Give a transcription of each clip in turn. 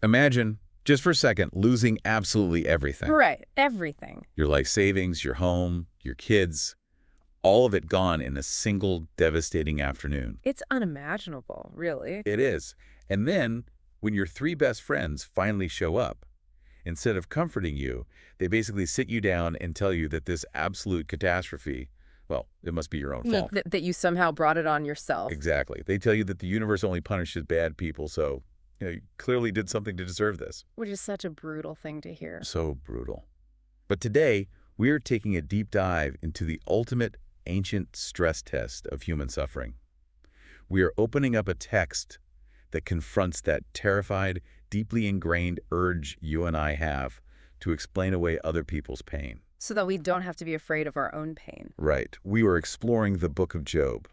Imagine, just for a second, losing absolutely everything. Right, everything. Your life savings, your home, your kids, all of it gone in a single devastating afternoon. It's unimaginable, really. It is. And then, when your three best friends finally show up, instead of comforting you, they basically sit you down and tell you that this absolute catastrophe, well, it must be your own fault. That you somehow brought it on yourself. Exactly. They tell you that the universe only punishes bad people, so you clearly did something to deserve this. Which is such a brutal thing to hear. So brutal. But today, we're taking a deep dive into the ultimate ancient stress test of human suffering. We are opening up a text that confronts that terrified, deeply ingrained urge you and I have to explain away other people's pain. So that we don't have to be afraid of our own pain. Right. We were exploring the Book of Job.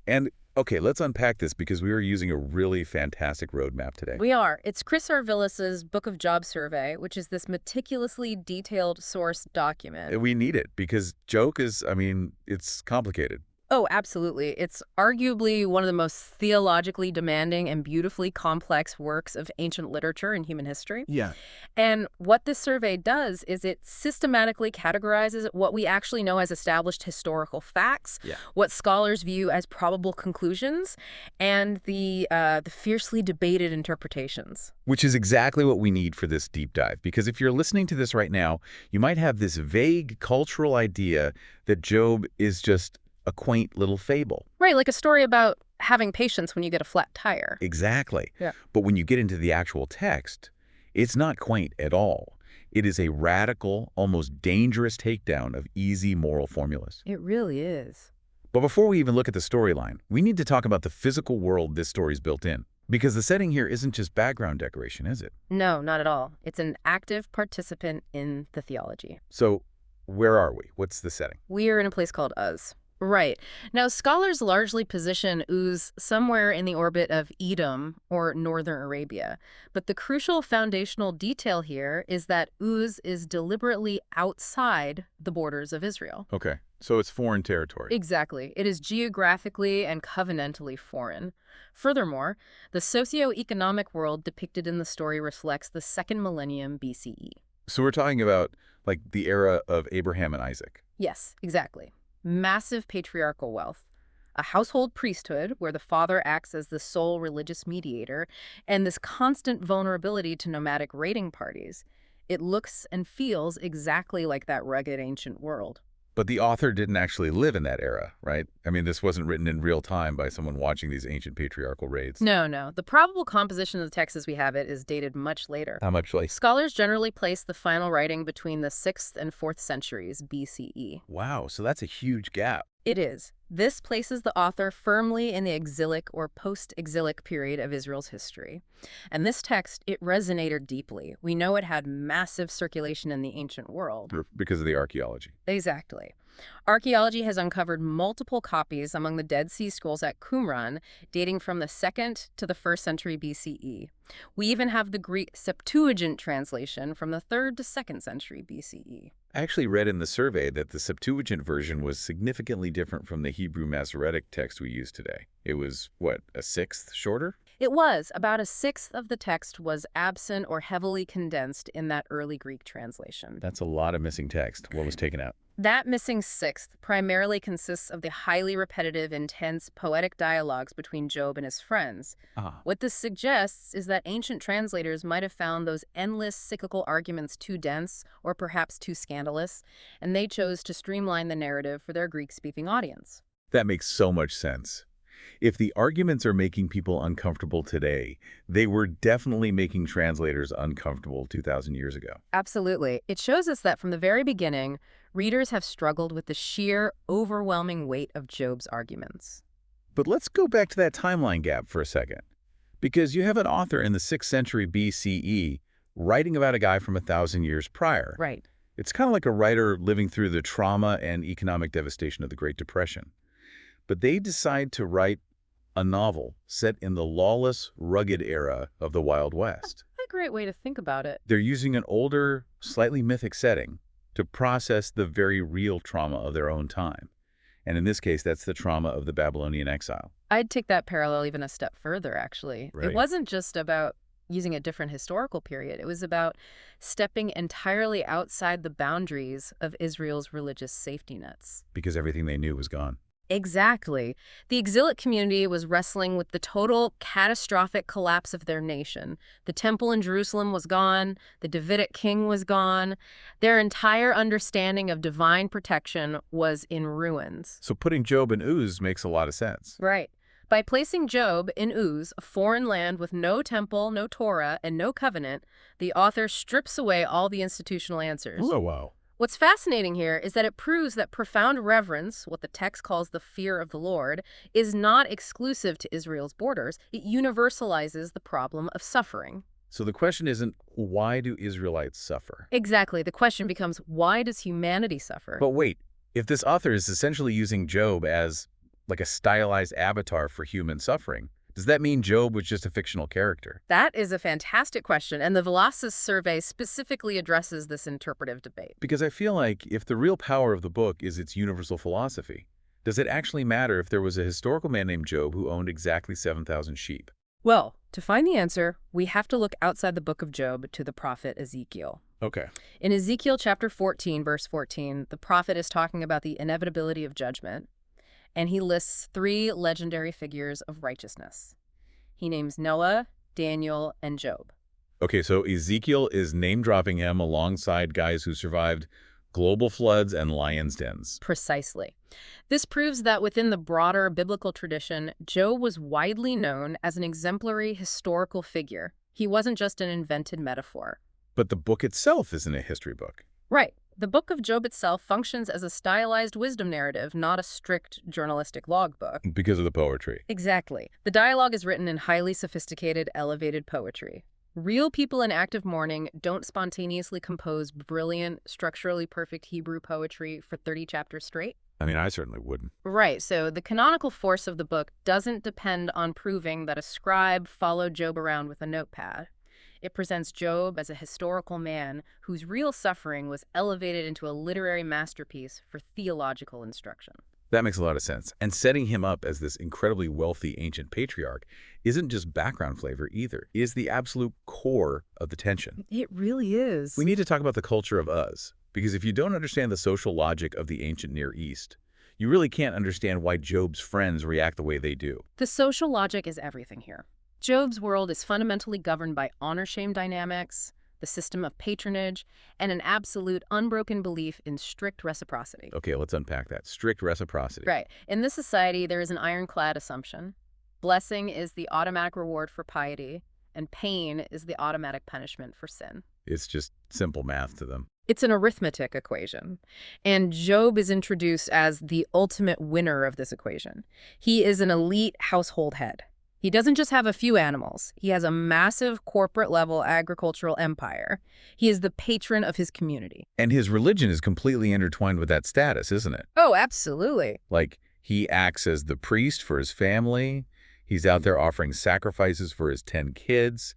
And, okay, let's unpack this because we are using a really fantastic roadmap today. We are. It's Chris Arvillas's Book of Job survey, which is this meticulously detailed source document. We need it because Job is, it's complicated. Oh, absolutely. It's arguably one of the most theologically demanding and beautifully complex works of ancient literature in human history. Yeah. And what this survey does is it systematically categorizes what we actually know as established historical facts, what scholars view as probable conclusions, and the fiercely debated interpretations. Which is exactly what we need for this deep dive. Because if you're listening to this right now, you might have this vague cultural idea that Job is just a quaint little fable. Right, like a story about having patience when you get a flat tire. Exactly. Yeah. But when you get into the actual text, it's not quaint at all. It is a radical, almost dangerous takedown of easy moral formulas. It really is. But before we even look at the storyline, we need to talk about the physical world this story's built in. Because the setting here isn't just background decoration, is it? No, not at all. It's an active participant in the theology. So, where are we? What's the setting? We are in a place called Uz. Right. Now, scholars largely position Uz somewhere in the orbit of Edom or northern Arabia. But the crucial foundational detail here is that Uz is deliberately outside the borders of Israel. Okay, so it's foreign territory. Exactly. It is geographically and covenantally foreign. Furthermore, the socioeconomic world depicted in the story reflects the second millennium BCE. So we're talking about, like, the era of Abraham and Isaac. Yes, exactly. Massive patriarchal wealth, a household priesthood where the father acts as the sole religious mediator, and this constant vulnerability to nomadic raiding parties. It looks and feels exactly like that rugged ancient world. But the author didn't actually live in that era, right? This wasn't written in real time by someone watching these ancient patriarchal raids. No. The probable composition of the text as we have it is dated much later. How much later? Scholars generally place the final writing between the 6th and 4th centuries BCE. Wow, so that's a huge gap. It is. This places the author firmly in the exilic or post-exilic period of Israel's history. And this text, it resonated deeply. We know it had massive circulation in the ancient world. Because of the archaeology. Exactly. Archaeology has uncovered multiple copies among the Dead Sea Scrolls at Qumran, dating from the 2nd to the 1st century BCE. We even have the Greek Septuagint translation from the 3rd to 2nd century BCE. I actually read in the survey that the Septuagint version was significantly different from the Hebrew Masoretic text we use today. It was, what, a sixth shorter? It was. About a sixth of the text was absent or heavily condensed in that early Greek translation. That's a lot of missing text. What was taken out? That missing sixth primarily consists of the highly repetitive, intense, poetic dialogues between Job and his friends. What this suggests is that ancient translators might have found those endless cyclical arguments too dense or perhaps too scandalous, and they chose to streamline the narrative for their Greek-speaking audience. That makes so much sense. If the arguments are making people uncomfortable today, they were definitely making translators uncomfortable 2,000 years ago. Absolutely. It shows us that from the very beginning, readers have struggled with the sheer, overwhelming weight of Job's arguments. But let's go back to that timeline gap for a second. Because you have an author in the 6th century BCE writing about a guy from 1,000 years prior. Right. It's kind of like a writer living through the trauma and economic devastation of the Great Depression. But they decide to write a novel set in the lawless, rugged era of the Wild West. What a great way to think about it. They're using an older, slightly mythic setting to process the very real trauma of their own time. And in this case, that's the trauma of the Babylonian exile. I'd take that parallel even a step further, actually. Right. It wasn't just about using a different historical period. It was about stepping entirely outside the boundaries of Israel's religious safety nets. Because everything they knew was gone. Exactly. The exilic community was wrestling with the total catastrophic collapse of their nation. The temple in Jerusalem was gone. The Davidic king was gone. Their entire understanding of divine protection was in ruins. So putting Job in Uz makes a lot of sense. Right. By placing Job in Uz, a foreign land with no temple, no Torah, and no covenant, the author strips away all the institutional answers. Oh, wow. What's fascinating here is that it proves that profound reverence, what the text calls the fear of the Lord, is not exclusive to Israel's borders. It universalizes the problem of suffering. So the question isn't, why do Israelites suffer? Exactly. The question becomes, why does humanity suffer? But wait, if this author is essentially using Job as like a stylized avatar for human suffering, does that mean Job was just a fictional character? That is a fantastic question, and the Velocys survey specifically addresses this interpretive debate. Because I feel like if the real power of the book is its universal philosophy, does it actually matter if there was a historical man named Job who owned exactly 7,000 sheep? Well, to find the answer, we have to look outside the book of Job to the prophet Ezekiel. Okay. In Ezekiel chapter 14, verse 14, the prophet is talking about the inevitability of judgment, and he lists 3 legendary figures of righteousness. He names Noah, Daniel, and Job. Okay, so Ezekiel is name-dropping him alongside guys who survived global floods and lions' dens. Precisely. This proves that within the broader biblical tradition, Job was widely known as an exemplary historical figure. He wasn't just an invented metaphor. But the book itself isn't a history book. Right. The book of Job itself functions as a stylized wisdom narrative, not a strict journalistic logbook. Because of the poetry. Exactly. The dialogue is written in highly sophisticated, elevated poetry. Real people in active mourning don't spontaneously compose brilliant, structurally perfect Hebrew poetry for 30 chapters straight. I mean, I certainly wouldn't. Right, so the canonical force of the book doesn't depend on proving that a scribe followed Job around with a notepad. It presents Job as a historical man whose real suffering was elevated into a literary masterpiece for theological instruction. That makes a lot of sense. And setting him up as this incredibly wealthy ancient patriarch isn't just background flavor either. It is the absolute core of the tension. It really is. We need to talk about the culture of Uz, because if you don't understand the social logic of the ancient Near East, you really can't understand why Job's friends react the way they do. The social logic is everything here. Job's world is fundamentally governed by honor-shame dynamics, the system of patronage, and an absolute unbroken belief in strict reciprocity. Okay, let's unpack that. Strict reciprocity. Right. In this society, there is an ironclad assumption. Blessing is the automatic reward for piety, and pain is the automatic punishment for sin. It's just simple math to them. It's an arithmetic equation, and Job is introduced as the ultimate winner of this equation. He is an elite household head. He doesn't just have a few animals. He has a massive corporate-level agricultural empire. He is the patron of his community. And his religion is completely intertwined with that status, isn't it? Oh, absolutely. Like, he acts as the priest for his family. He's out there offering sacrifices for his 10 kids,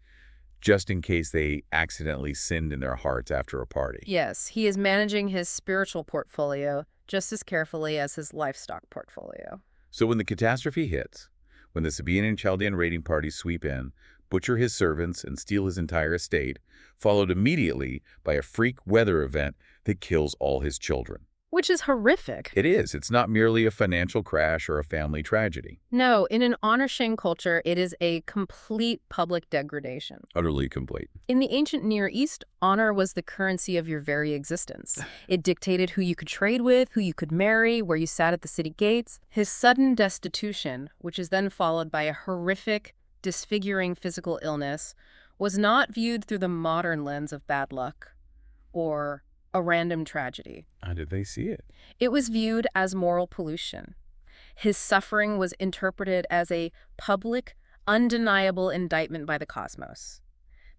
just in case they accidentally sinned in their hearts after a party. Yes, he is managing his spiritual portfolio just as carefully as his livestock portfolio. So when the catastrophe hits, when the Sabaean and Chaldean raiding parties sweep in, butcher his servants, and steal his entire estate, followed immediately by a freak weather event that kills all his children. Which is horrific. It is. It's not merely a financial crash or a family tragedy. No, in an honor-shame culture, it is a complete public degradation. Utterly complete. In the ancient Near East, honor was the currency of your very existence. It dictated who you could trade with, who you could marry, where you sat at the city gates. His sudden destitution, which is then followed by a horrific, disfiguring physical illness, was not viewed through the modern lens of bad luck or a random tragedy. How did they see it? It was viewed as moral pollution. His suffering was interpreted as a public, undeniable indictment by the cosmos.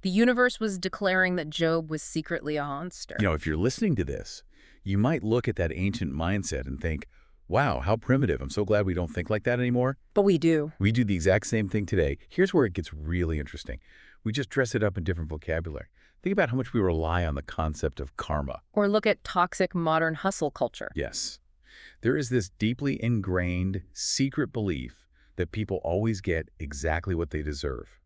The universe was declaring that Job was secretly a monster. You know, if you're listening to this, you might look at that ancient mindset and think, wow, how primitive. I'm so glad we don't think like that anymore. But we do. We do the exact same thing today. Here's where it gets really interesting. We just dress it up in different vocabulary. Think about how much we rely on the concept of karma. Or look at toxic modern hustle culture. Yes. There is this deeply ingrained, secret belief that people always get exactly what they deserve.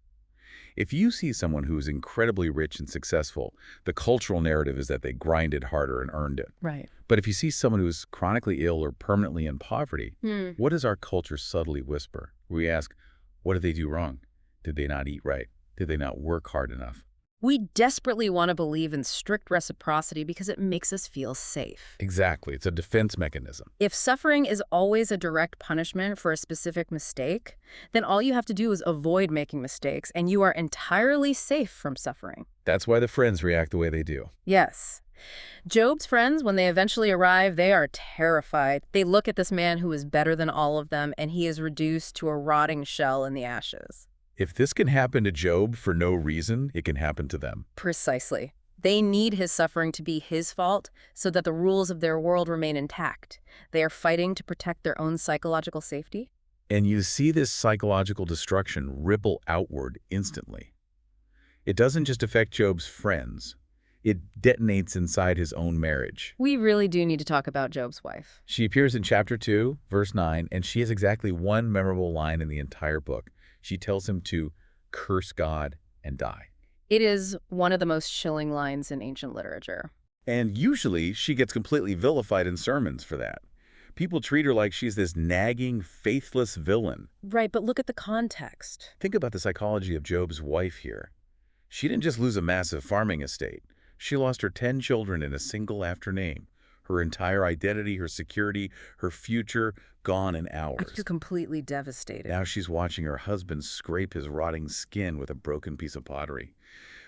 If you see someone who is incredibly rich and successful, the cultural narrative is that they grinded harder and earned it. Right. But if you see someone who is chronically ill or permanently in poverty, what does our culture subtly whisper? We ask, what did they do wrong? Did they not eat right? Did they not work hard enough? We desperately want to believe in strict reciprocity because it makes us feel safe. Exactly. It's a defense mechanism. If suffering is always a direct punishment for a specific mistake, then all you have to do is avoid making mistakes, and you are entirely safe from suffering. That's why the friends react the way they do. Yes. Job's friends, when they eventually arrive, they are terrified. They look at this man who is better than all of them, and he is reduced to a rotting shell in the ashes. If this can happen to Job for no reason, it can happen to them. Precisely. They need his suffering to be his fault so that the rules of their world remain intact. They are fighting to protect their own psychological safety. And you see this psychological destruction ripple outward instantly. It doesn't just affect Job's friends. It detonates inside his own marriage. We really do need to talk about Job's wife. She appears in chapter 2, verse 9, and she has exactly one memorable line in the entire book. She tells him to curse God and die. It is one of the most chilling lines in ancient literature. And usually she gets completely vilified in sermons for that. People treat her like she's this nagging, faithless villain. Right, but look at the context. Think about the psychology of Job's wife here. She didn't just lose a massive farming estate. She lost her 10 children in a single afternoon. Her entire identity, her security, her future, gone in hours. You're completely devastated. Now she's watching her husband scrape his rotting skin with a broken piece of pottery.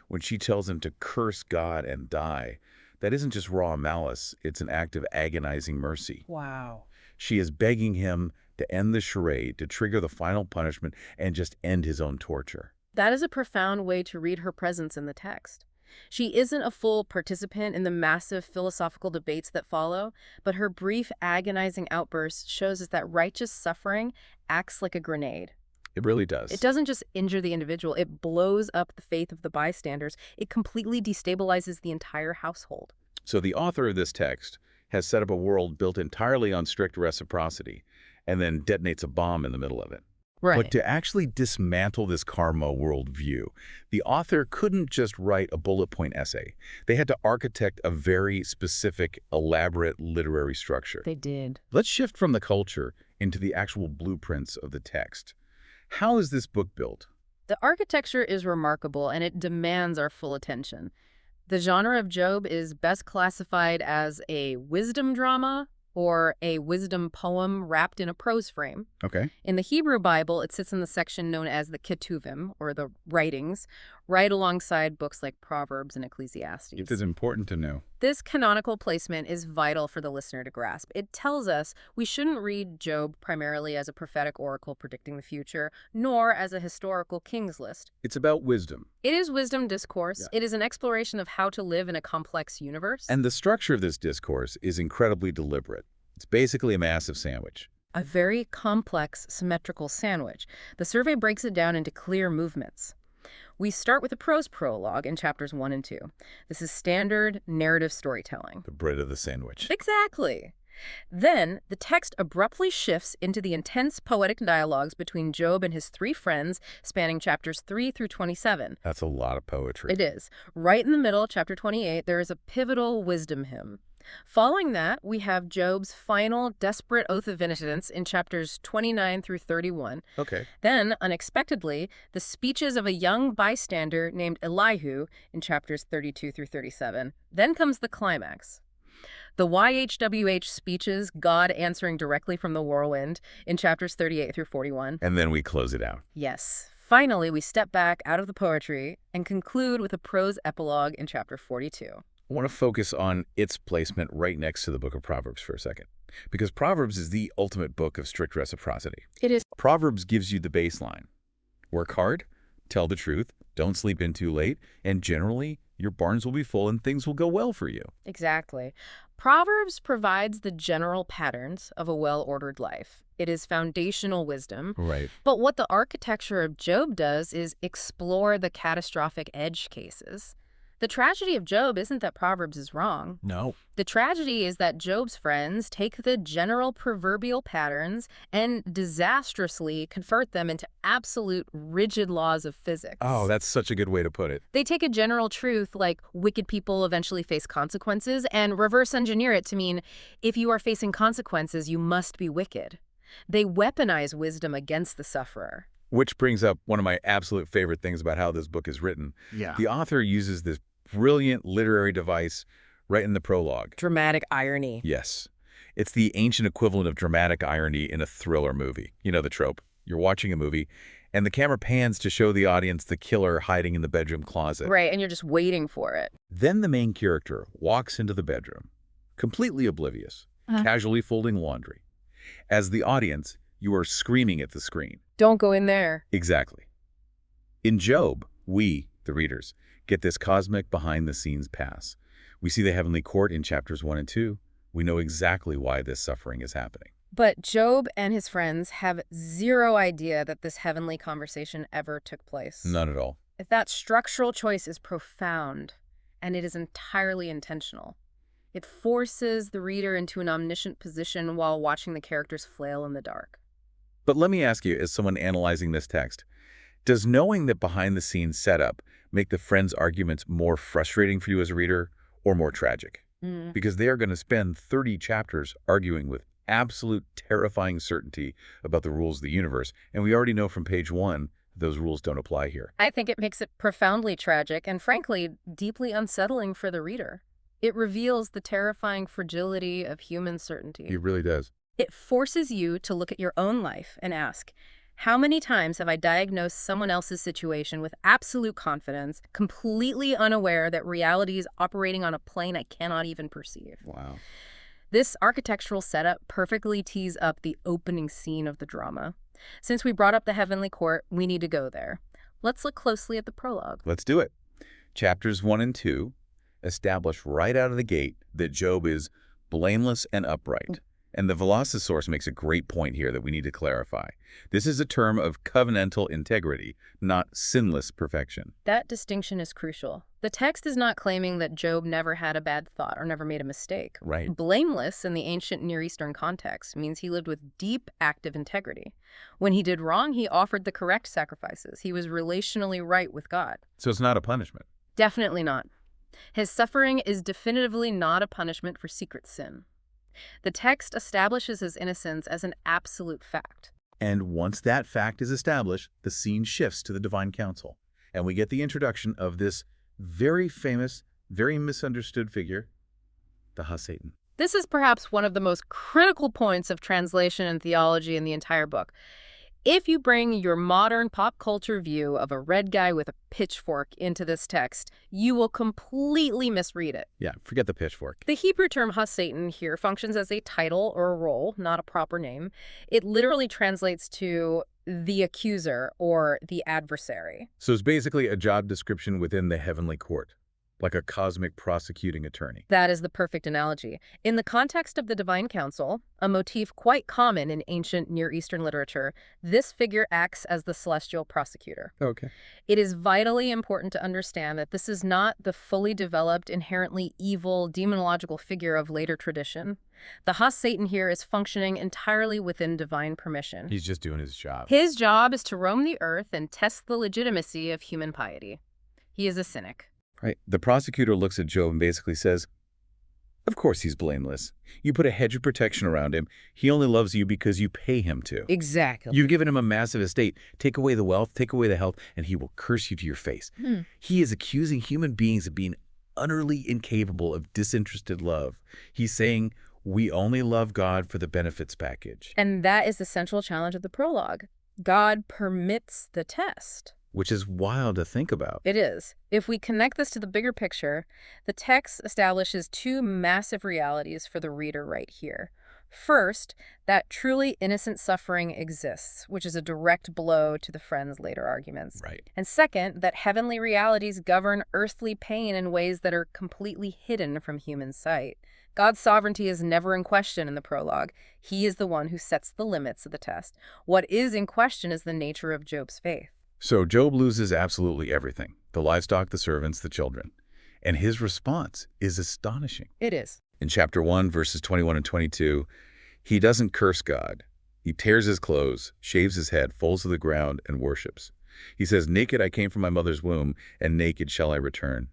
When she tells him to curse God and die, that isn't just raw malice, it's an act of agonizing mercy. Wow. She is begging him to end the charade, to trigger the final punishment, and just end his own torture. That is a profound way to read her presence in the text. She isn't a full participant in the massive philosophical debates that follow, but her brief, agonizing outburst shows us that righteous suffering acts like a grenade. It really does. It doesn't just injure the individual, it blows up the faith of the bystanders. It completely destabilizes the entire household. So the author of this text has set up a world built entirely on strict reciprocity and then detonates a bomb in the middle of it. Right. But to actually dismantle this karma worldview, the author couldn't just write a bullet point essay. They had to architect a very specific, elaborate literary structure. They did. Let's shift from the culture into the actual blueprints of the text. How is this book built? The architecture is remarkable, and it demands our full attention. The genre of Job is best classified as a wisdom drama or a wisdom poem wrapped in a prose frame. Okay. In the Hebrew Bible, it sits in the section known as the Ketuvim, or the writings, right alongside books like Proverbs and Ecclesiastes. It is important to know. This canonical placement is vital for the listener to grasp. It tells us we shouldn't read Job primarily as a prophetic oracle predicting the future, nor as a historical king's list. It's about wisdom. It is wisdom discourse. Yeah. It is an exploration of how to live in a complex universe. And the structure of this discourse is incredibly deliberate. It's basically a massive sandwich. A very complex, symmetrical sandwich. The survey breaks it down into clear movements. We start with a prose prologue in chapters 1 and 2. This is standard narrative storytelling. The bread of the sandwich. Exactly. Then, the text abruptly shifts into the intense poetic dialogues between Job and his three friends, spanning chapters 3 through 27. That's a lot of poetry. It is. Right in the middle, chapter 28, there is a pivotal wisdom hymn. Following that, we have Job's final desperate oath of innocence in chapters 29 through 31. Okay. Then, unexpectedly, the speeches of a young bystander named Elihu in chapters 32 through 37. Then comes the climax. The YHWH speeches, God answering directly from the whirlwind, in chapters 38 through 41. And then we close it out. Yes. Finally, we step back out of the poetry and conclude with a prose epilogue in chapter 42. I want to focus on its placement right next to the book of Proverbs for a second, because Proverbs is the ultimate book of strict reciprocity. It is. Proverbs gives you the baseline. Work hard, tell the truth, don't sleep in too late, and generally, your barns will be full and things will go well for you. Exactly. Proverbs provides the general patterns of a well-ordered life. It is foundational wisdom. Right. But what the architecture of Job does is explore the catastrophic edge cases. The tragedy of Job isn't that Proverbs is wrong. No. The tragedy is that Job's friends take the general proverbial patterns and disastrously convert them into absolute rigid laws of physics. Oh, that's such a good way to put it. They take a general truth like wicked people eventually face consequences and reverse engineer it to mean if you are facing consequences, you must be wicked. They weaponize wisdom against the sufferer. Which brings up one of my absolute favorite things about how this book is written. Yeah. The author uses this brilliant literary device right in the prologue. Dramatic irony. Yes. It's the ancient equivalent of dramatic irony in a thriller movie. You know the trope. You're watching a movie, and the camera pans to show the audience the killer hiding in the bedroom closet. Right, and you're just waiting for it. Then the main character walks into the bedroom, completely oblivious, casually folding laundry. As the audience, you are screaming at the screen. Don't go in there. Exactly. In Job, we, the readers, get this cosmic behind-the-scenes pass. We see the heavenly court in chapters 1 and 2. We know exactly why this suffering is happening. But Job and his friends have zero idea that this heavenly conversation ever took place. None at all. That structural choice is profound, and it is entirely intentional. It forces the reader into an omniscient position while watching the characters flail in the dark. But let me ask you, as someone analyzing this text, does knowing that behind-the-scenes setup make the friends' arguments more frustrating for you as a reader or more tragic? Because they are going to spend 30 chapters arguing with absolute terrifying certainty about the rules of the universe, and we already know from page 1 those rules don't apply here. I think it makes it profoundly tragic and, frankly, deeply unsettling for the reader. It reveals the terrifying fragility of human certainty. It really does. It forces you to look at your own life and ask, how many times have I diagnosed someone else's situation with absolute confidence, completely unaware that reality is operating on a plane I cannot even perceive? Wow. This architectural setup perfectly tees up the opening scene of the drama. Since we brought up the heavenly court, we need to go there. Let's look closely at the prologue. Let's do it. Chapters 1 and 2 establish right out of the gate that Job is blameless and upright. And the Velocisource makes a great point here that we need to clarify. This is a term of covenantal integrity, not sinless perfection. That distinction is crucial. The text is not claiming that Job never had a bad thought or never made a mistake. Right. Blameless in the ancient Near Eastern context means he lived with deep active integrity. When he did wrong, he offered the correct sacrifices. He was relationally right with God. So it's not a punishment. Definitely not. His suffering is definitively not a punishment for secret sin. The text establishes his innocence as an absolute fact. And once that fact is established, the scene shifts to the divine council. And we get the introduction of this very famous, very misunderstood figure, the Ha-Satan. This is perhaps one of the most critical points of translation and theology in the entire book. If you bring your modern pop culture view of a red guy with a pitchfork into this text, you will completely misread it. Yeah, forget the pitchfork. The Hebrew term Ha-Satan here functions as a title or a role, not a proper name. It literally translates to the accuser or the adversary. So it's basically a job description within the heavenly court, like a cosmic prosecuting attorney. That is the perfect analogy. In the context of the divine council, a motif quite common in ancient Near Eastern literature, this figure acts as the celestial prosecutor. Okay. It is vitally important to understand that this is not the fully developed, inherently evil, demonological figure of later tradition. The Ha-Satan here is functioning entirely within divine permission. He's just doing his job. His job is to roam the earth and test the legitimacy of human piety. He is a cynic. Right. The prosecutor looks at Job and basically says, of course he's blameless. You put a hedge of protection around him. He only loves you because you pay him to. Exactly. You've given him a massive estate. Take away the wealth, take away the health, and he will curse you to your face. He is accusing human beings of being utterly incapable of disinterested love. He's saying, we only love God for the benefits package. And that is the central challenge of the prologue. God permits the test. Which is wild to think about. It is. If we connect this to the bigger picture, the text establishes two massive realities for the reader right here. First, that truly innocent suffering exists, which is a direct blow to the friends' later arguments. Right. And second, that heavenly realities govern earthly pain in ways that are completely hidden from human sight. God's sovereignty is never in question in the prologue. He is the one who sets the limits of the test. What is in question is the nature of Job's faith. So Job loses absolutely everything. The livestock, the servants, the children. And his response is astonishing. It is. In chapter 1, verses 21 and 22, he doesn't curse God. He tears his clothes, shaves his head, falls to the ground, and worships. He says, "Naked I came from my mother's womb, and naked shall I return.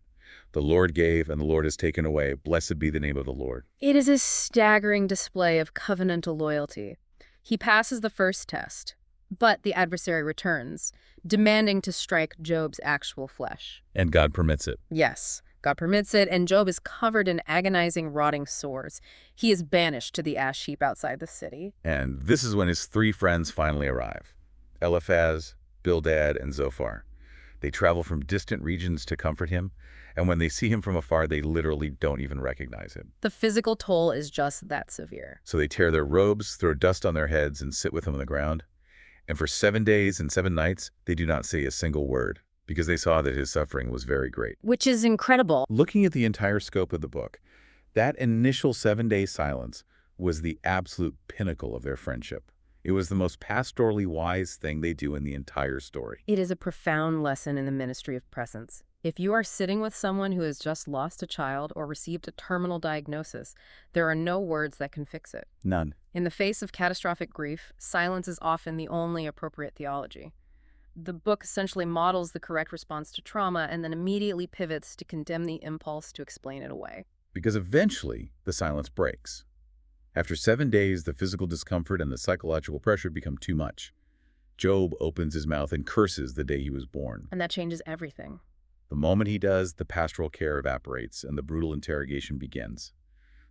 The Lord gave, and the Lord has taken away. Blessed be the name of the Lord." It is a staggering display of covenantal loyalty. He passes the first test, but the adversary returns, demanding to strike Job's actual flesh. And God permits it. Yes, God permits it, and Job is covered in agonizing, rotting sores. He is banished to the ash heap outside the city. And this is when his three friends finally arrive: Eliphaz, Bildad, and Zophar. They travel from distant regions to comfort him, and when they see him from afar, they literally don't even recognize him. The physical toll is just that severe. So they tear their robes, throw dust on their heads, and sit with him on the ground. And for 7 days and 7 nights, they do not say a single word, because they saw that his suffering was very great. Which is incredible. Looking at the entire scope of the book, that initial 7-day silence was the absolute pinnacle of their friendship. It was the most pastorally wise thing they do in the entire story. It is a profound lesson in the ministry of presence. If you are sitting with someone who has just lost a child or received a terminal diagnosis, there are no words that can fix it. None. In the face of catastrophic grief, silence is often the only appropriate theology. The book essentially models the correct response to trauma and then immediately pivots to condemn the impulse to explain it away. Because eventually, the silence breaks. After 7 days, the physical discomfort and the psychological pressure become too much. Job opens his mouth and curses the day he was born. And that changes everything. The moment he does, the pastoral care evaporates and the brutal interrogation begins.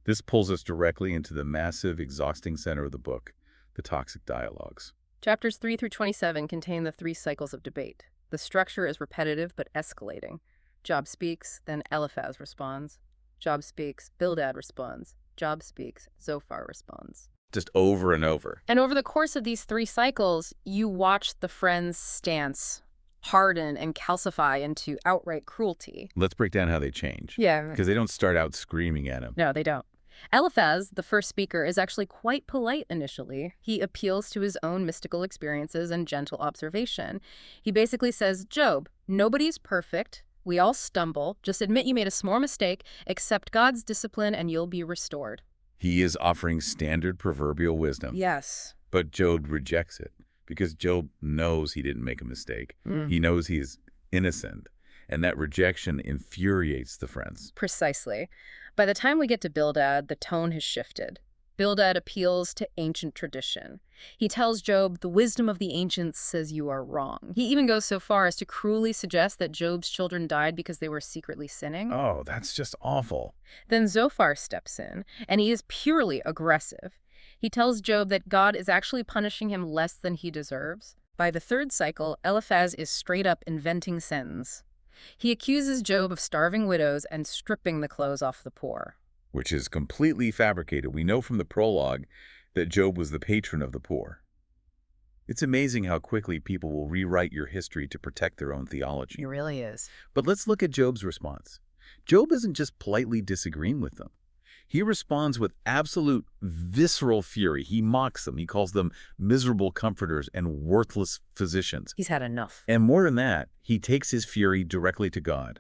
This pulls us directly into the massive, exhausting center of the book, the toxic dialogues. Chapters 3 through 27 contain the 3 cycles of debate. The structure is repetitive but escalating. Job speaks, then Eliphaz responds. Job speaks, Bildad responds. Job speaks, Zophar responds. Just over and over. And over the course of these 3 cycles, you watch the friends' stance harden and calcify into outright cruelty. Let's break down how they change. Yeah. Because they don't start out screaming at him. No, they don't. Eliphaz, the first speaker, is actually quite polite initially. He appeals to his own mystical experiences and gentle observation. He basically says, "Job, nobody's perfect. We all stumble. Just admit you made a small mistake, accept God's discipline, and you'll be restored." He is offering standard proverbial wisdom. Yes. But Job rejects it because Job knows he didn't make a mistake. He knows he is innocent. And that rejection infuriates the friends. Precisely. By the time we get to Bildad, the tone has shifted. Bildad appeals to ancient tradition. He tells Job, "The wisdom of the ancients says you are wrong." He even goes so far as to cruelly suggest that Job's children died because they were secretly sinning. Oh, that's just awful. Then Zophar steps in, and he is purely aggressive. He tells Job that God is actually punishing him less than he deserves. By the 3rd cycle, Eliphaz is straight up inventing sins. He accuses Job of starving widows and stripping the clothes off the poor. Which is completely fabricated. We know from the prologue that Job was the patron of the poor. It's amazing how quickly people will rewrite your history to protect their own theology. It really is. But let's look at Job's response. Job isn't just politely disagreeing with them. He responds with absolute visceral fury. He mocks them. He calls them miserable comforters and worthless physicians. He's had enough. And more than that, he takes his fury directly to God.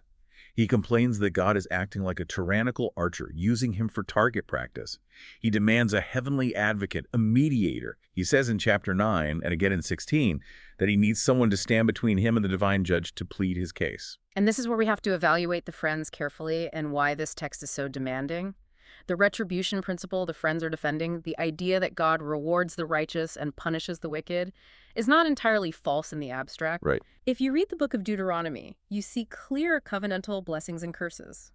He complains that God is acting like a tyrannical archer, using him for target practice. He demands a heavenly advocate, a mediator. He says in chapter 9, and again in 16, that he needs someone to stand between him and the divine judge to plead his case. And this is where we have to evaluate the friends carefully and why this text is so demanding. The retribution principle the friends are defending, the idea that God rewards the righteous and punishes the wicked, is not entirely false in the abstract. Right. If you read the book of Deuteronomy, you see clear covenantal blessings and curses.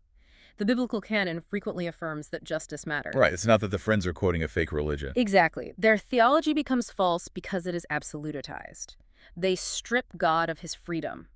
The biblical canon frequently affirms that justice matters. Right. It's not that the friends are quoting a fake religion. Exactly. Their theology becomes false because it is absolutized. They strip God of his freedom.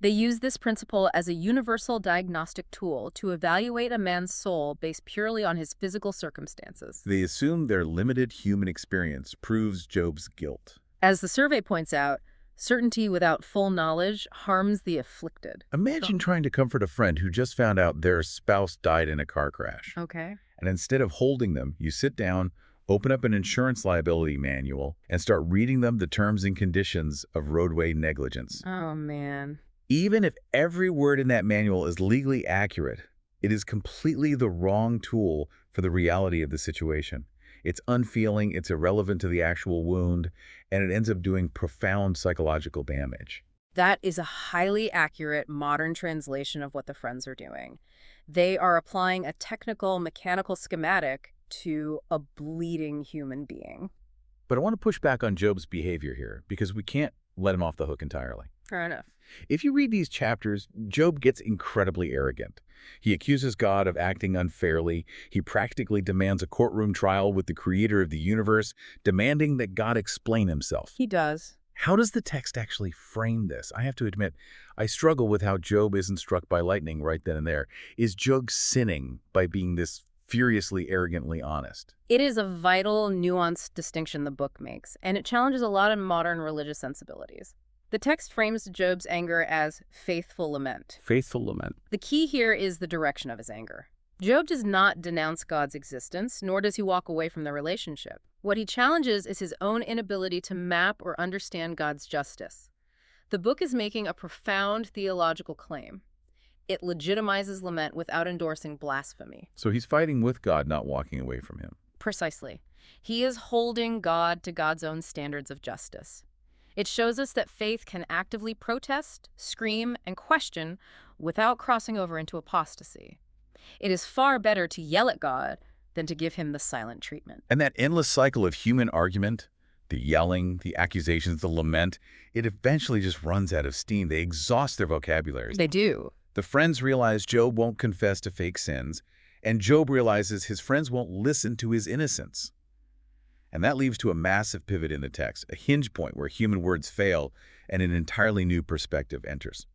They use this principle as a universal diagnostic tool to evaluate a man's soul based purely on his physical circumstances. They assume their limited human experience proves Job's guilt. As the survey points out, certainty without full knowledge harms the afflicted. Imagine trying to comfort a friend who just found out their spouse died in a car crash. Okay. And instead of holding them, you sit down, open up an insurance liability manual, and start reading them the terms and conditions of roadway negligence. Oh, man. Even if every word in that manual is legally accurate, it is completely the wrong tool for the reality of the situation. It's unfeeling, it's irrelevant to the actual wound, and it ends up doing profound psychological damage. That is a highly accurate modern translation of what the Friends are doing. They are applying a technical, mechanical schematic to a bleeding human being. But I want to push back on Job's behavior here, because we can't let him off the hook entirely. Fair enough. If you read these chapters, Job gets incredibly arrogant. He accuses God of acting unfairly. He practically demands a courtroom trial with the creator of the universe, demanding that God explain himself. He does. How does the text actually frame this? I have to admit, I struggle with how Job isn't struck by lightning right then and there. Is Job sinning by being this furiously, arrogantly honest? It is a vital, nuanced distinction the book makes, and it challenges a lot of modern religious sensibilities. The text frames Job's anger as faithful lament. Faithful lament. The key here is the direction of his anger. Job does not denounce God's existence, nor does he walk away from the relationship. What he challenges is his own inability to map or understand God's justice. The book is making a profound theological claim. It legitimizes lament without endorsing blasphemy. So he's fighting with God, not walking away from him. Precisely. He is holding God to God's own standards of justice. It shows us that faith can actively protest, scream, and question without crossing over into apostasy. It is far better to yell at God than to give him the silent treatment. And that endless cycle of human argument, the yelling, the accusations, the lament, it eventually just runs out of steam. They exhaust their vocabularies. They do. The friends realize Job won't confess to fake sins, and Job realizes his friends won't listen to his innocence. And that leads to a massive pivot in the text, a hinge point where human words fail and an entirely new perspective enters.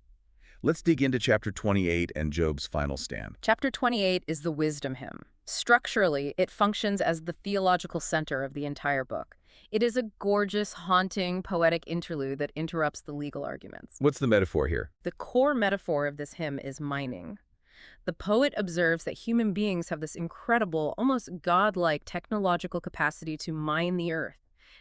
Let's dig into chapter 28 and Job's final stand. Chapter 28 is the wisdom hymn. Structurally, it functions as the theological center of the entire book. It is a gorgeous, haunting, poetic interlude that interrupts the legal arguments. What's the metaphor here? The core metaphor of this hymn is mining. The poet observes that human beings have this incredible, almost godlike technological capacity to mine the earth.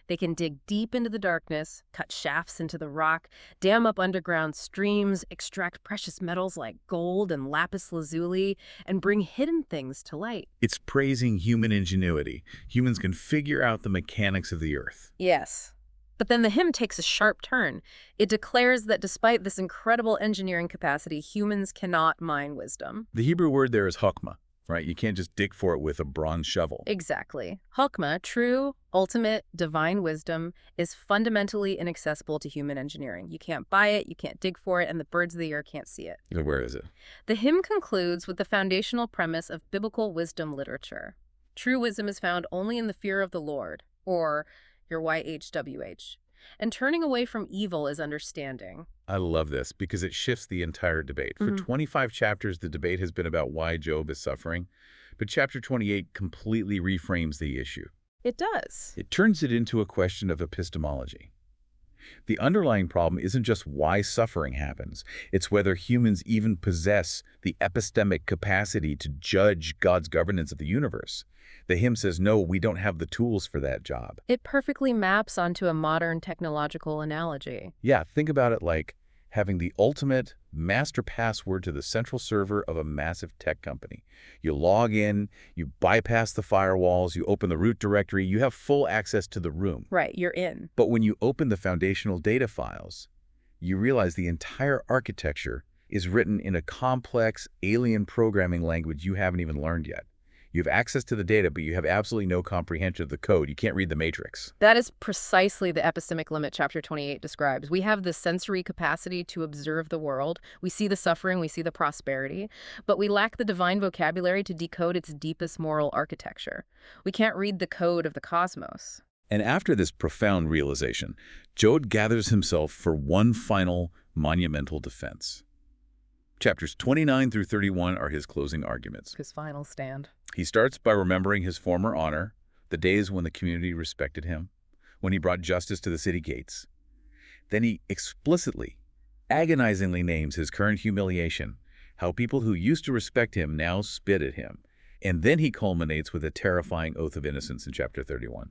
They can dig deep into the darkness, cut shafts into the rock, dam up underground streams, extract precious metals like gold and lapis lazuli, and bring hidden things to light. It's praising human ingenuity. Humans can figure out the mechanics of the earth. Yes. But then the hymn takes a sharp turn. It declares that despite this incredible engineering capacity, humans cannot mine wisdom. The Hebrew word there is chokmah, right? You can't just dig for it with a bronze shovel. Exactly. Chokmah, true, ultimate, divine wisdom, is fundamentally inaccessible to human engineering. You can't buy it, you can't dig for it, and the birds of the air can't see it. Where is it? The hymn concludes with the foundational premise of biblical wisdom literature. True wisdom is found only in the fear of the Lord, or your YHWH. And turning away from evil is understanding. I love this because it shifts the entire debate. For 25 chapters, the debate has been about why Job is suffering, but chapter 28 completely reframes the issue. It does. It turns it into a question of epistemology. The underlying problem isn't just why suffering happens, it's whether humans even possess the epistemic capacity to judge God's governance of the universe. The hymn says, no, we don't have the tools for that job. It perfectly maps onto a modern technological analogy. Yeah, think about it like having the ultimate master password to the central server of a massive tech company. You log in, you bypass the firewalls, you open the root directory, you have full access to the room. Right, you're in. But when you open the foundational data files, you realize the entire architecture is written in a complex alien programming language you haven't even learned yet. You have access to the data, but you have absolutely no comprehension of the code. You can't read the matrix. That is precisely the epistemic limit chapter 28 describes. We have the sensory capacity to observe the world. We see the suffering, we see the prosperity, but we lack the divine vocabulary to decode its deepest moral architecture. We can't read the code of the cosmos. And after this profound realization, Job gathers himself for one final monumental defense. Chapters 29 through 31 are his closing arguments. His final stand. He starts by remembering his former honor, the days when the community respected him, when he brought justice to the city gates. Then he explicitly, agonizingly names his current humiliation, how people who used to respect him now spit at him. And then he culminates with a terrifying oath of innocence in chapter 31.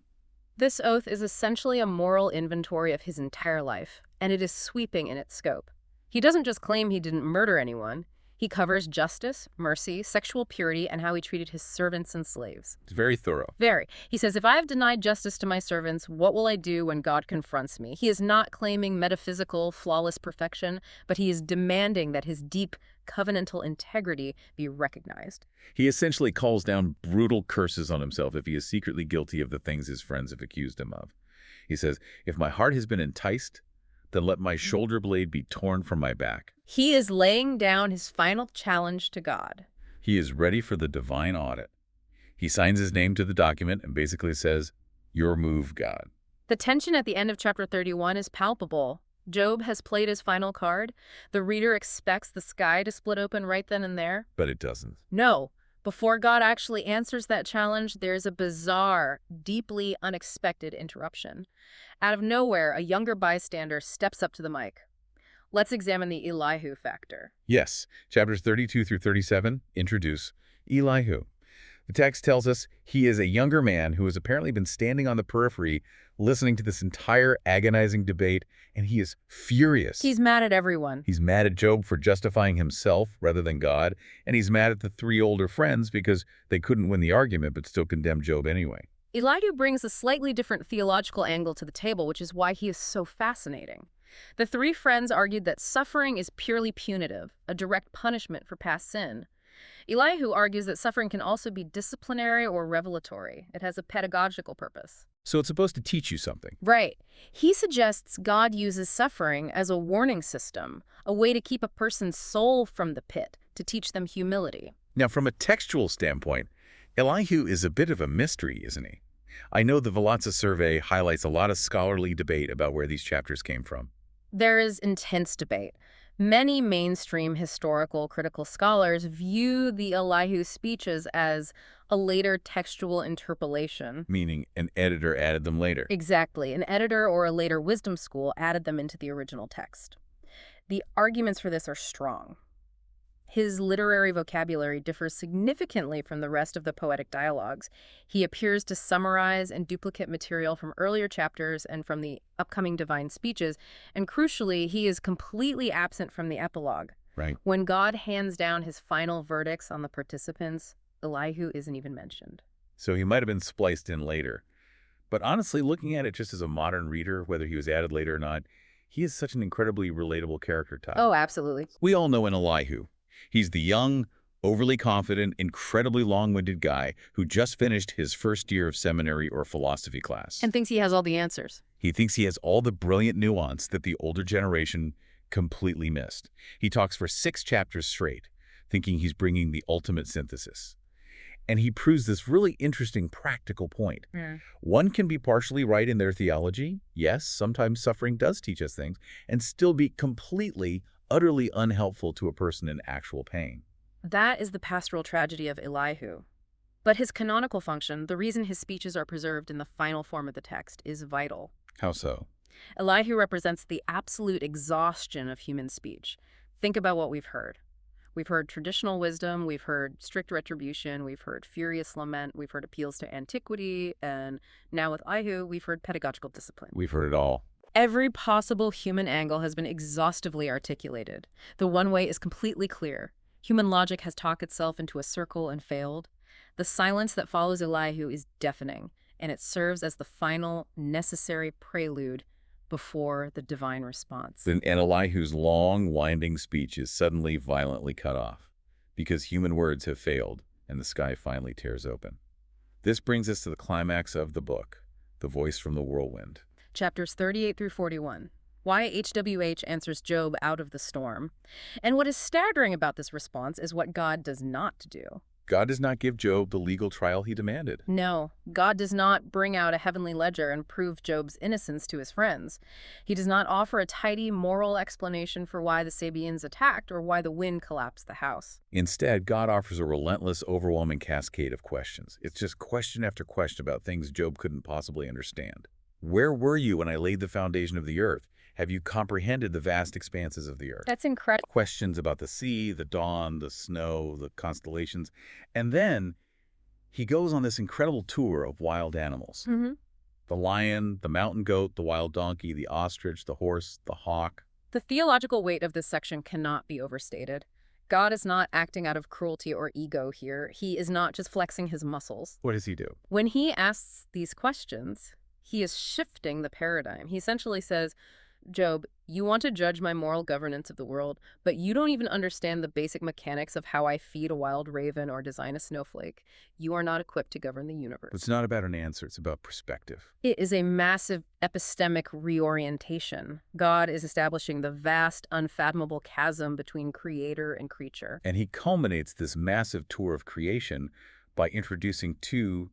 This oath is essentially a moral inventory of his entire life, and it is sweeping in its scope. He doesn't just claim he didn't murder anyone. He covers justice, mercy, sexual purity, and how he treated his servants and slaves. It's very thorough. Very. He says, if I have denied justice to my servants, what will I do when God confronts me? He is not claiming metaphysical, flawless perfection, but he is demanding that his deep, covenantal integrity be recognized. He essentially calls down brutal curses on himself if he is secretly guilty of the things his friends have accused him of. He says, if my heart has been enticed, then let my shoulder blade be torn from my back. He is laying down his final challenge to God. He is ready for the divine audit. He signs his name to the document and basically says, your move, God. The tension at the end of chapter 31 is palpable. Job has played his final card. The reader expects the sky to split open right then and there. But it doesn't. No. Before God actually answers that challenge, there's a bizarre, deeply unexpected interruption. Out of nowhere, a younger bystander steps up to the mic. Let's examine the Elihu factor. Yes, chapters 32 through 37 introduce Elihu. The text tells us he is a younger man who has apparently been standing on the periphery listening to this entire agonizing debate, and he is furious. He's mad at everyone. He's mad at Job for justifying himself rather than God, and he's mad at the three older friends because they couldn't win the argument but still condemned Job anyway. Elihu brings a slightly different theological angle to the table, which is why he is so fascinating. The three friends argued that suffering is purely punitive, a direct punishment for past sin. Elihu argues that suffering can also be disciplinary or revelatory. It has a pedagogical purpose. So it's supposed to teach you something. Right. He suggests God uses suffering as a warning system, a way to keep a person's soul from the pit, to teach them humility. Now, from a textual standpoint, Elihu is a bit of a mystery, isn't he? I know the Velatza survey highlights a lot of scholarly debate about where these chapters came from. There is intense debate. Many mainstream historical critical scholars view the Elihu speeches as a later textual interpolation. Meaning an editor added them later. Exactly. An editor or a later wisdom school added them into the original text. The arguments for this are strong. His literary vocabulary differs significantly from the rest of the poetic dialogues. He appears to summarize and duplicate material from earlier chapters and from the upcoming divine speeches, and crucially, he is completely absent from the epilogue. Right. When God hands down his final verdicts on the participants, Elihu isn't even mentioned. So he might have been spliced in later. But honestly, looking at it just as a modern reader, whether he was added later or not, he is such an incredibly relatable character type. Oh, absolutely. We all know an Elihu. He's the young, overly confident, incredibly long-winded guy who just finished his first year of seminary or philosophy class. And thinks he has all the answers. He thinks he has all the brilliant nuance that the older generation completely missed. He talks for 6 chapters straight, thinking he's bringing the ultimate synthesis. And he proves this really interesting practical point. One can be partially right in their theology. Yes, sometimes suffering does teach us things, and still be completely, utterly unhelpful to a person in actual pain. That is the pastoral tragedy of Elihu. But his canonical function, the reason his speeches are preserved in the final form of the text, is vital. How so? Elihu represents the absolute exhaustion of human speech. Think about what we've heard. We've heard traditional wisdom, we've heard strict retribution, we've heard furious lament, we've heard appeals to antiquity, and now with Elihu, we've heard pedagogical discipline. We've heard it all. Every possible human angle has been exhaustively articulated. The one way is completely clear. Human logic has talked itself into a circle and failed. The silence that follows Elihu is deafening, and it serves as the final, necessary prelude before the divine response. And Elihu's long, winding speech is suddenly violently cut off because human words have failed and the sky finally tears open. This brings us to the climax of the book, The Voice from the Whirlwind. Chapters 38 through 41. Why HWH answers Job out of the storm. And what is staggering about this response is what God does not do. God does not give Job the legal trial he demanded. No, God does not bring out a heavenly ledger and prove Job's innocence to his friends. He does not offer a tidy moral explanation for why the Sabaeans attacked or why the wind collapsed the house. Instead, God offers a relentless, overwhelming cascade of questions. It's just question after question about things Job couldn't possibly understand. Where were you when I laid the foundation of the earth? Have you comprehended the vast expanses of the earth? That's incredible. Questions about the sea, the dawn, the snow, the constellations. And then he goes on this incredible tour of wild animals. The lion, the mountain goat, the wild donkey, the ostrich, the horse, the hawk, The theological weight of this section cannot be overstated. God is not acting out of cruelty or ego here. He is not just flexing his muscles. What does he do? When he asks these questions, he is shifting the paradigm. He essentially says, Job, you want to judge my moral governance of the world, but you don't even understand the basic mechanics of how I feed a wild raven or design a snowflake. You are not equipped to govern the universe. It's not about an answer, it's about perspective. It is a massive epistemic reorientation. God is establishing the vast, unfathomable chasm between creator and creature. And he culminates this massive tour of creation by introducing two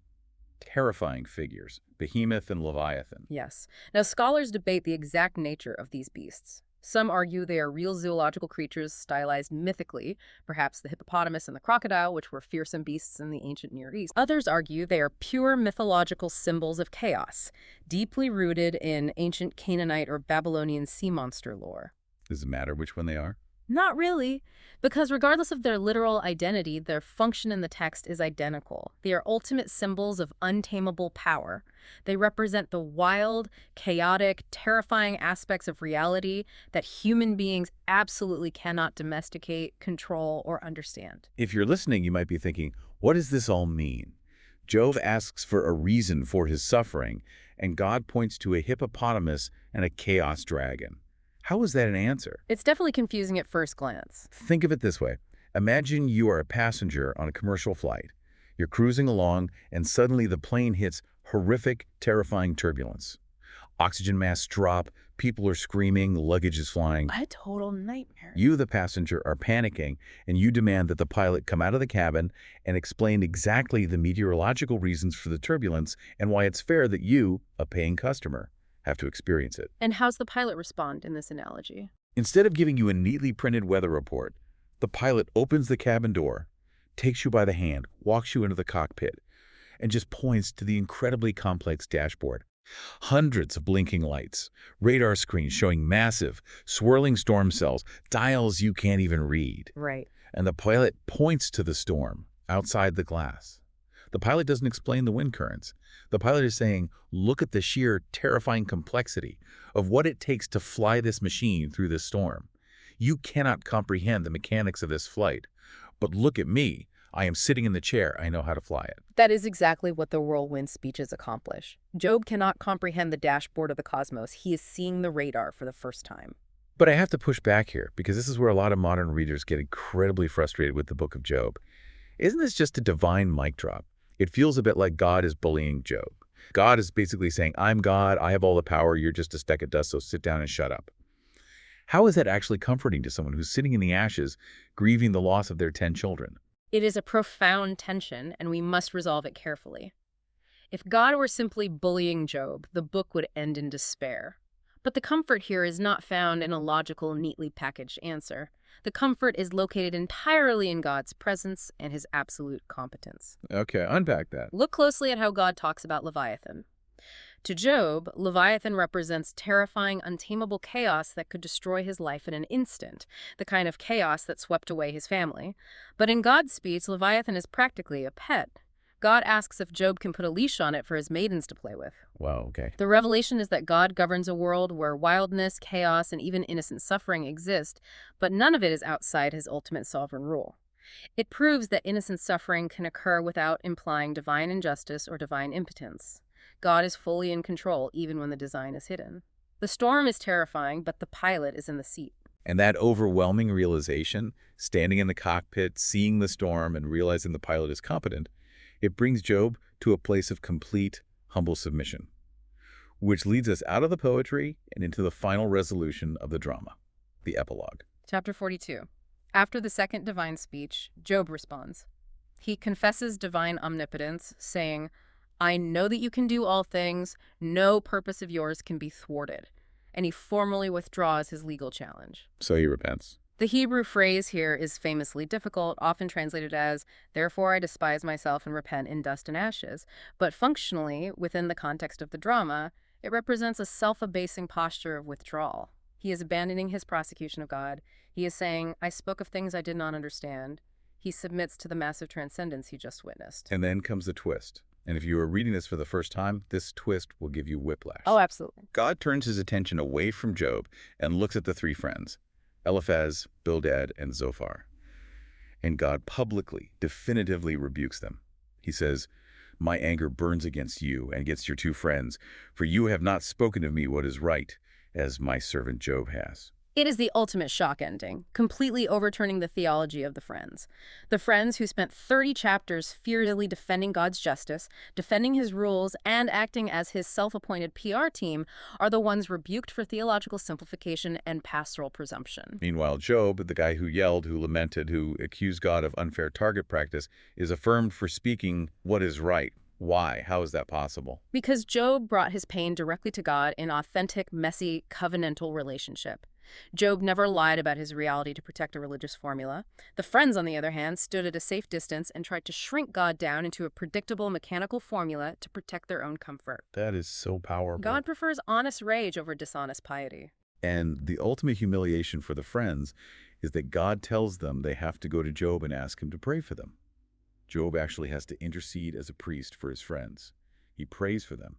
terrifying figures, Behemoth and Leviathan. Yes. Now, scholars debate the exact nature of these beasts. Some argue they are real zoological creatures stylized mythically, perhaps the hippopotamus and the crocodile, which were fearsome beasts in the ancient Near East. Others argue they are pure mythological symbols of chaos, deeply rooted in ancient Canaanite or Babylonian sea monster lore. Does it matter which one they are? Not really, because regardless of their literal identity, their function in the text is identical. They are ultimate symbols of untamable power. They represent the wild, chaotic, terrifying aspects of reality that human beings absolutely cannot domesticate, control, or understand. If you're listening, you might be thinking, what does this all mean? Job asks for a reason for his suffering, and God points to a hippopotamus and a chaos dragon. How is that an answer? It's definitely confusing at first glance. Think of it this way. Imagine you are a passenger on a commercial flight. You're cruising along, and suddenly the plane hits horrific, terrifying turbulence. Oxygen masks drop, people are screaming, luggage is flying. A total nightmare. You, the passenger, are panicking, and you demand that the pilot come out of the cabin and explain exactly the meteorological reasons for the turbulence and why it's fair that you, a paying customer, have to experience it. And how's the pilot respond in this analogy? Instead of giving you a neatly printed weather report, the pilot opens the cabin door, takes you by the hand, walks you into the cockpit, and just points to the incredibly complex dashboard. Hundreds of blinking lights, radar screens showing massive, swirling storm cells, dials you can't even read. Right. And the pilot points to the storm outside the glass. The pilot doesn't explain the wind currents. The pilot is saying, look at the sheer terrifying complexity of what it takes to fly this machine through this storm. You cannot comprehend the mechanics of this flight, but look at me. I am sitting in the chair. I know how to fly it. That is exactly what the whirlwind speeches accomplish. Job cannot comprehend the dashboard of the cosmos. He is seeing the radar for the first time. But I have to push back here, because this is where a lot of modern readers get incredibly frustrated with the book of Job. Isn't this just a divine mic drop? It feels a bit like God is bullying Job. God is basically saying, I'm God, I have all the power, you're just a speck of dust, so sit down and shut up. How is that actually comforting to someone who's sitting in the ashes, grieving the loss of their 10 children? It is a profound tension, and we must resolve it carefully. If God were simply bullying Job, the book would end in despair. But the comfort here is not found in a logical, neatly packaged answer. The comfort is located entirely in God's presence and his absolute competence. Okay, unpack that. Look closely at how God talks about Leviathan. To Job, Leviathan represents terrifying, untamable chaos that could destroy his life in an instant, the kind of chaos that swept away his family. But in God's speech, Leviathan is practically a pet. God asks if Job can put a leash on it for his maidens to play with. Wow, okay. The revelation is that God governs a world where wildness, chaos, and even innocent suffering exist, but none of it is outside his ultimate sovereign rule. It proves that innocent suffering can occur without implying divine injustice or divine impotence. God is fully in control, even when the design is hidden. The storm is terrifying, but the pilot is in the seat. And that overwhelming realization, standing in the cockpit, seeing the storm, and realizing the pilot is competent, it brings Job to a place of complete, humble submission, which leads us out of the poetry and into the final resolution of the drama, the epilogue. Chapter 42. After the second divine speech, Job responds. He confesses divine omnipotence, saying, I know that you can do all things. No purpose of yours can be thwarted. And he formally withdraws his legal challenge. So he repents. The Hebrew phrase here is famously difficult, often translated as, therefore I despise myself and repent in dust and ashes. But functionally, within the context of the drama, it represents a self-abasing posture of withdrawal. He is abandoning his prosecution of God. He is saying, I spoke of things I did not understand. He submits to the massive transcendence he just witnessed. And then comes the twist. And if you are reading this for the first time, this twist will give you whiplash. Oh, absolutely. God turns his attention away from Job and looks at the three friends, Eliphaz, Bildad, and Zophar. And God publicly, definitively rebukes them. He says, "My anger burns against you and against your two friends, for you have not spoken of me what is right, as my servant Job has." It is the ultimate shock ending, completely overturning the theology of the Friends. The Friends, who spent 30 chapters fiercely defending God's justice, defending his rules, and acting as his self-appointed PR team, are the ones rebuked for theological simplification and pastoral presumption. Meanwhile, Job, the guy who yelled, who lamented, who accused God of unfair target practice, is affirmed for speaking what is right. Why? How is that possible? Because Job brought his pain directly to God in authentic, messy, covenantal relationship. Job never lied about his reality to protect a religious formula. The Friends, on the other hand, stood at a safe distance and tried to shrink God down into a predictable mechanical formula to protect their own comfort. That is so powerful. God prefers honest rage over dishonest piety. And the ultimate humiliation for the Friends is that God tells them they have to go to Job and ask him to pray for them. Job actually has to intercede as a priest for his friends. He prays for them,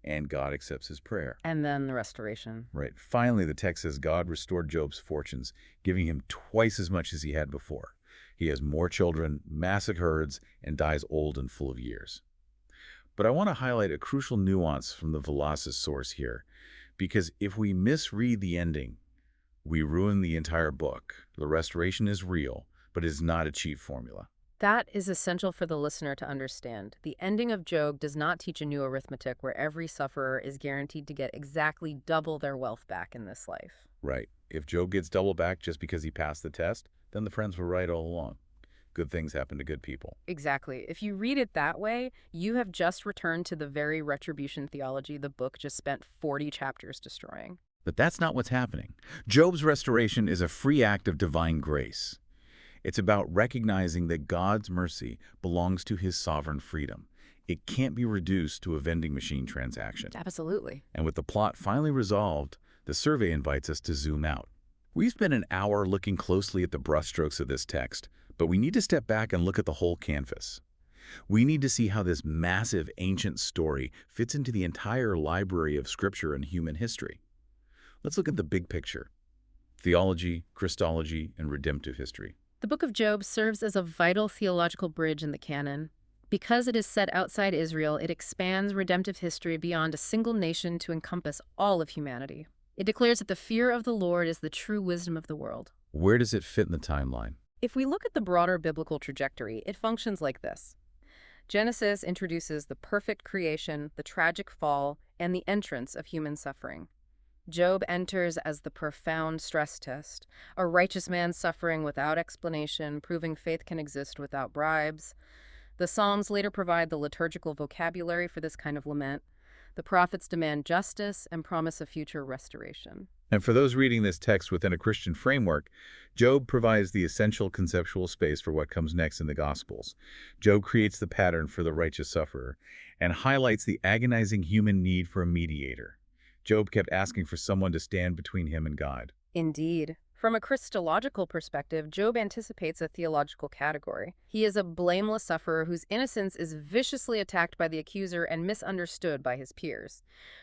and God accepts his prayer. And then the restoration. Right. Finally, the text says God restored Job's fortunes, giving him twice as much as he had before. He has more children, massive herds, and dies old and full of years. But I want to highlight a crucial nuance from the Velazquez source here, because if we misread the ending, we ruin the entire book. The restoration is real, but is not a cheap formula. That is essential for the listener to understand. The ending of Job does not teach a new arithmetic where every sufferer is guaranteed to get exactly double their wealth back in this life. Right. If Job gets double back just because he passed the test, then the Friends were right all along. Good things happen to good people. Exactly. If you read it that way, you have just returned to the very retribution theology the book just spent 40 chapters destroying. But that's not what's happening. Job's restoration is a free act of divine grace. It's about recognizing that God's mercy belongs to his sovereign freedom. It can't be reduced to a vending machine transaction. Absolutely. And with the plot finally resolved, the survey invites us to zoom out. We've spent an hour looking closely at the brushstrokes of this text, but we need to step back and look at the whole canvas. We need to see how this massive ancient story fits into the entire library of scripture and human history. Let's look at the big picture: theology, Christology, and redemptive history. The Book of Job serves as a vital theological bridge in the canon. Because it is set outside Israel, it expands redemptive history beyond a single nation to encompass all of humanity. It declares that the fear of the Lord is the true wisdom of the world. Where does it fit in the timeline? If we look at the broader biblical trajectory, it functions like this. Genesis introduces the perfect creation, the tragic fall, and the entrance of human suffering. Job enters as the profound stress test, a righteous man suffering without explanation, proving faith can exist without bribes. The Psalms later provide the liturgical vocabulary for this kind of lament. The prophets demand justice and promise a future restoration. And for those reading this text within a Christian framework, Job provides the essential conceptual space for what comes next in the Gospels. Job creates the pattern for the righteous sufferer and highlights the agonizing human need for a mediator. Job kept asking for someone to stand between him and God. Indeed. From a Christological perspective, Job anticipates a theological category. He is a blameless sufferer whose innocence is viciously attacked by the accuser and misunderstood by his peers.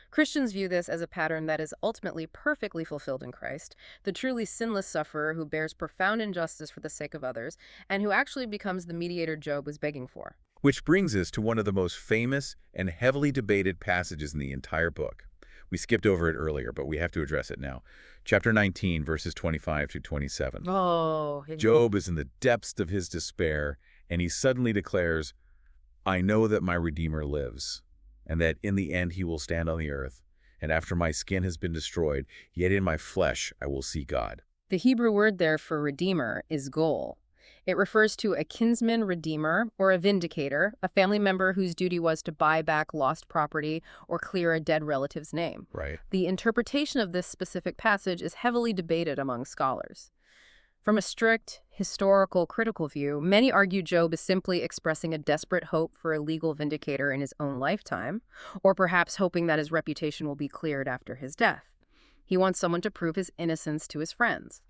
Christians view this as a pattern that is ultimately perfectly fulfilled in Christ, the truly sinless sufferer who bears profound injustice for the sake of others, and who actually becomes the mediator Job was begging for. Which brings us to one of the most famous and heavily debated passages in the entire book. We skipped over it earlier, but we have to address it now. Chapter 19, verses 25 to 27. Job is in the depths of his despair, and he suddenly declares, "I know that my Redeemer lives, and that in the end he will stand on the earth, and after my skin has been destroyed, yet in my flesh I will see God." The Hebrew word there for redeemer is gol. It refers to a kinsman redeemer or a vindicator, a family member whose duty was to buy back lost property or clear a dead relative's name. Right. The interpretation of this specific passage is heavily debated among scholars. From a strict, historical, critical view, many argue Job is simply expressing a desperate hope for a legal vindicator in his own lifetime, or perhaps hoping that his reputation will be cleared after his death. He wants someone to prove his innocence to his friends.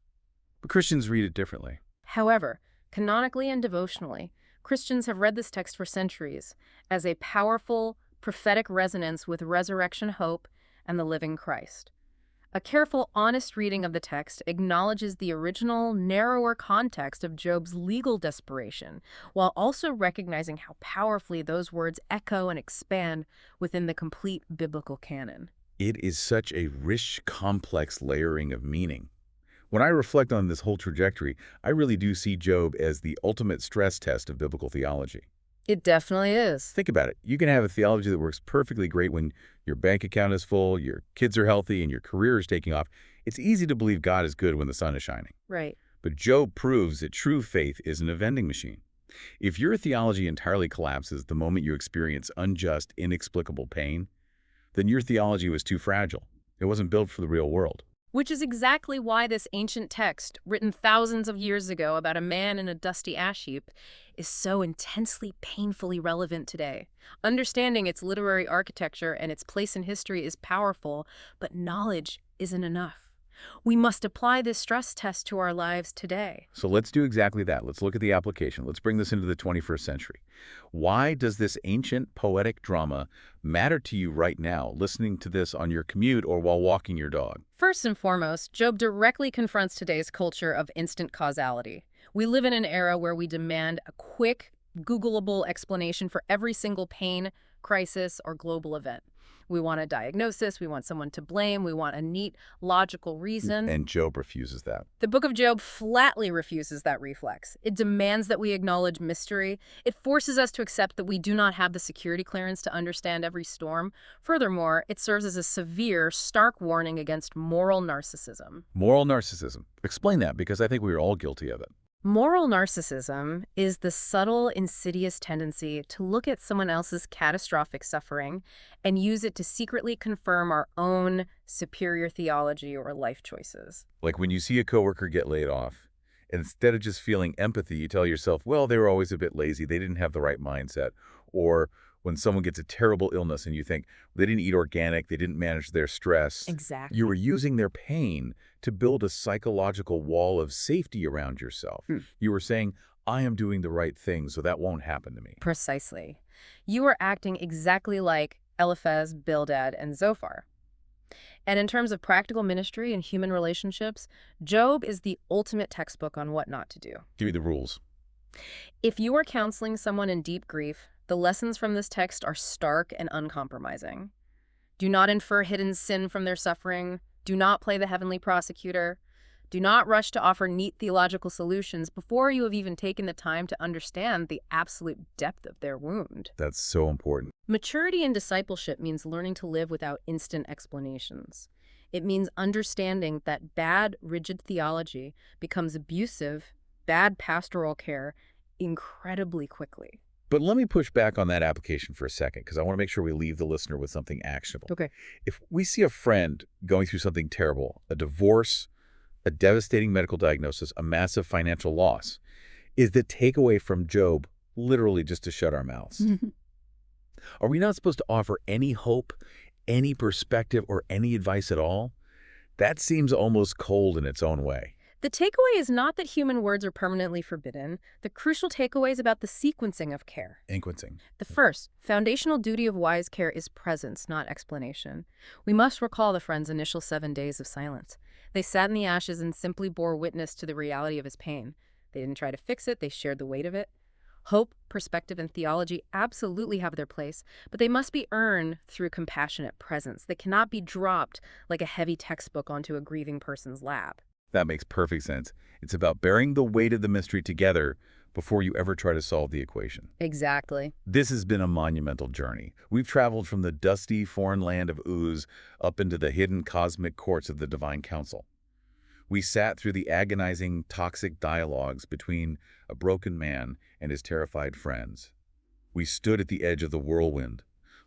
But Christians read it differently. However, canonically and devotionally, Christians have read this text for centuries as a powerful, prophetic resonance with resurrection hope and the living Christ. A careful, honest reading of the text acknowledges the original, narrower context of Job's legal desperation, while also recognizing how powerfully those words echo and expand within the complete biblical canon. It is such a rich, complex layering of meaning. When I reflect on this whole trajectory, I really do see Job as the ultimate stress test of biblical theology. It definitely is. Think about it. You can have a theology that works perfectly great when your bank account is full, your kids are healthy, and your career is taking off. It's easy to believe God is good when the sun is shining. Right. But Job proves that true faith isn't a vending machine. If your theology entirely collapses the moment you experience unjust, inexplicable pain, then your theology was too fragile. It wasn't built for the real world. Which is exactly why this ancient text, written thousands of years ago about a man in a dusty ash heap, is so intensely, painfully relevant today. Understanding its literary architecture and its place in history is powerful, but knowledge isn't enough. We must apply this stress test to our lives today. So let's do exactly that. Let's look at the application. Let's bring this into the 21st century. Why does this ancient poetic drama matter to you right now, listening to this on your commute or while walking your dog? First and foremost, Job directly confronts today's culture of instant causality. We live in an era where we demand a quick, Googleable explanation for every single pain, crisis, or global event. We want a diagnosis, we want someone to blame, we want a neat, logical reason. And Job refuses that. The book of Job flatly refuses that reflex. It demands that we acknowledge mystery. It forces us to accept that we do not have the security clearance to understand every storm. Furthermore, it serves as a severe, stark warning against moral narcissism. Moral narcissism. Explain that, because I think we are all guilty of it. Moral narcissism is the subtle, insidious tendency to look at someone else's catastrophic suffering and use it to secretly confirm our own superior theology or life choices. Like when you see a coworker get laid off, instead of just feeling empathy, you tell yourself, well, they were always a bit lazy, they didn't have the right mindset. Or when someone gets a terrible illness and you think, they didn't eat organic, they didn't manage their stress. Exactly. You were using their pain to build a psychological wall of safety around yourself. You were saying, I am doing the right thing, so that won't happen to me. Precisely. You are acting exactly like Eliphaz, Bildad, and Zophar. And in terms of practical ministry and human relationships, Job is the ultimate textbook on what not to do. Give me the rules. If you are counseling someone in deep grief, the lessons from this text are stark and uncompromising. Do not infer hidden sin from their suffering. Do not play the heavenly prosecutor. Do not rush to offer neat theological solutions before you have even taken the time to understand the absolute depth of their wound. That's so important. Maturity in discipleship means learning to live without instant explanations. It means understanding that bad, rigid theology becomes abusive, bad pastoral care incredibly quickly. But let me push back on that application for a second, because I want to make sure we leave the listener with something actionable. Okay. If we see a friend going through something terrible, a divorce, a devastating medical diagnosis, a massive financial loss, is the takeaway from Job literally just to shut our mouths? Are we not supposed to offer any hope, any perspective, or any advice at all? That seems almost cold in its own way. The takeaway is not that human words are permanently forbidden. The crucial takeaway is about the sequencing of care. Sequencing. The first, foundational duty of wise care is presence, not explanation. We must recall the friend's initial 7 days of silence. They sat in the ashes and simply bore witness to the reality of his pain. They didn't try to fix it, they shared the weight of it. Hope, perspective, and theology absolutely have their place, but they must be earned through compassionate presence. They cannot be dropped like a heavy textbook onto a grieving person's lap. That makes perfect sense. It's about bearing the weight of the mystery together before you ever try to solve the equation. Exactly. This has been a monumental journey. We've traveled from the dusty foreign land of Uz up into the hidden cosmic courts of the divine council. We sat through the agonizing, toxic dialogues between a broken man and his terrified friends. We stood at the edge of the whirlwind,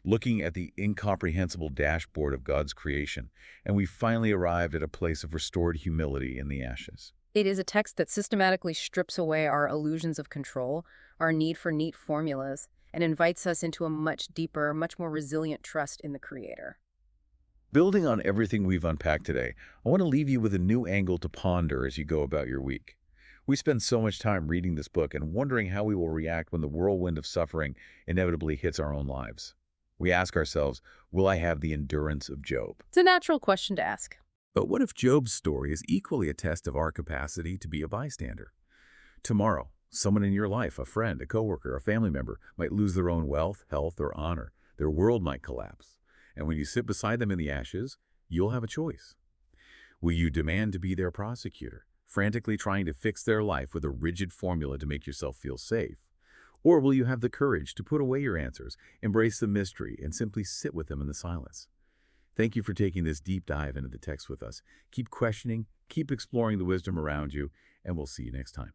looking at the incomprehensible dashboard of God's creation, and we finally arrived at a place of restored humility in the ashes. It is a text that systematically strips away our illusions of control, our need for neat formulas, and invites us into a much deeper, much more resilient trust in the Creator. Building on everything we've unpacked today, I want to leave you with a new angle to ponder as you go about your week. We spend so much time reading this book and wondering how we will react when the whirlwind of suffering inevitably hits our own lives. We ask ourselves, will I have the endurance of Job? It's a natural question to ask. But what if Job's story is equally a test of our capacity to be a bystander? Tomorrow, someone in your life, a friend, a coworker, a family member, might lose their own wealth, health, or honor. Their world might collapse. And when you sit beside them in the ashes, you'll have a choice. Will you demand to be their prosecutor, frantically trying to fix their life with a rigid formula to make yourself feel safe? Or will you have the courage to put away your answers, embrace the mystery, and simply sit with them in the silence? Thank you for taking this deep dive into the text with us. Keep questioning, keep exploring the wisdom around you, and we'll see you next time.